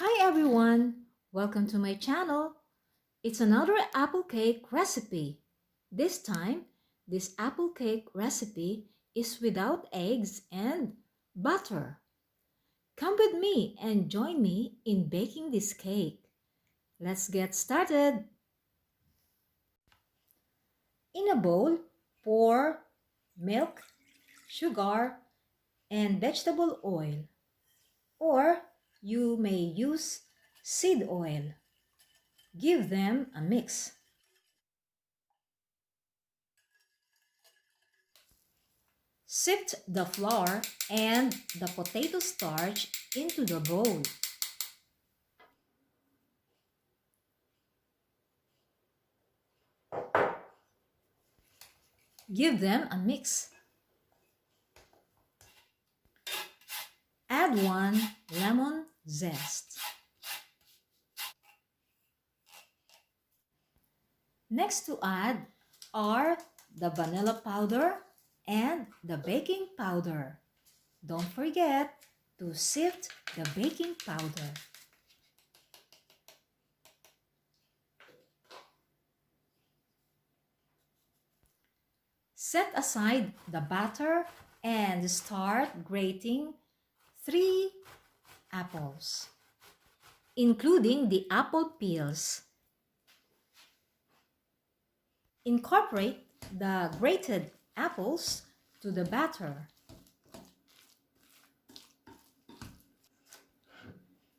Hi everyone! Welcome to my channel. It's another apple cake recipe. This time, this apple cake recipe is without eggs and butter. Come with me and join me in baking this cake. Let's get started. In a bowl, pour milk, sugar, and vegetable oil. Or you may use seed oil. Give them a mix. Sift the flour and the potato starch into the bowl. Give them a mix. Add 1 lemon zest. Next to add are the vanilla powder and the baking powder. Don't forget to sift the baking powder. Set aside the batter and start grating 3 apples, including the apple peels. Incorporate the grated apples to the batter.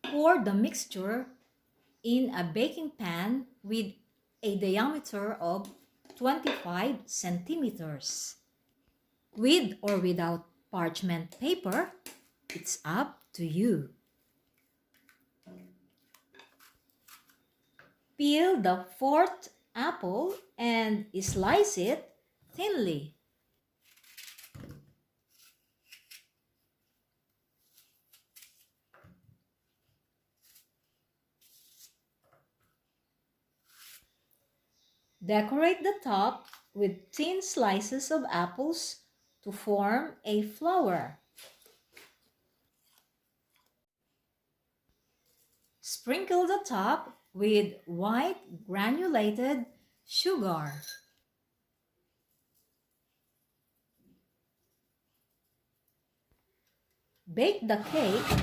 Pour the mixture in a baking pan with a diameter of 25 centimeters. With or without parchment paper, it's up to you. Peel the 4th apple and slice it thinly. Decorate the top with thin slices of apples to form a flower. Sprinkle the top with white granulated sugar. Bake the cake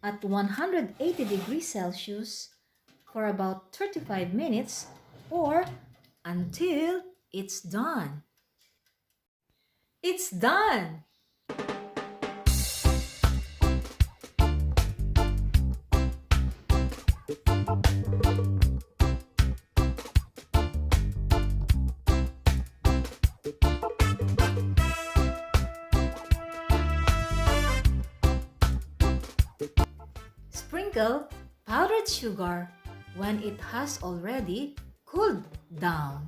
at 180 degrees Celsius for about 35 minutes or until it's done. It's done! Sprinkle powdered sugar when it has already cooled down.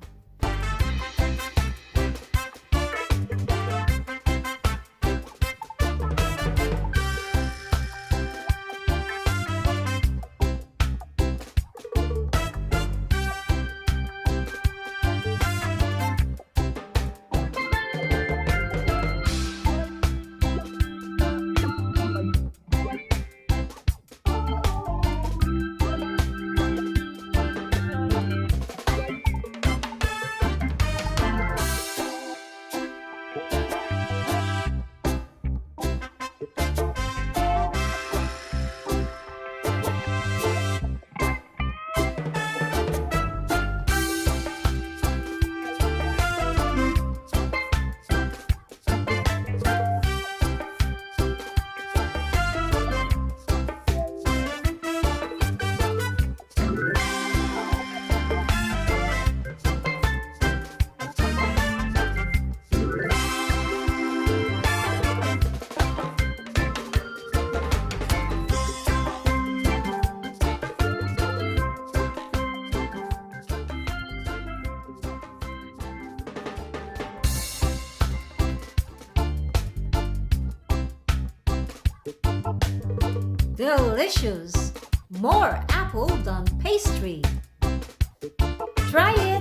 Delicious! More apple than pastry. Try it!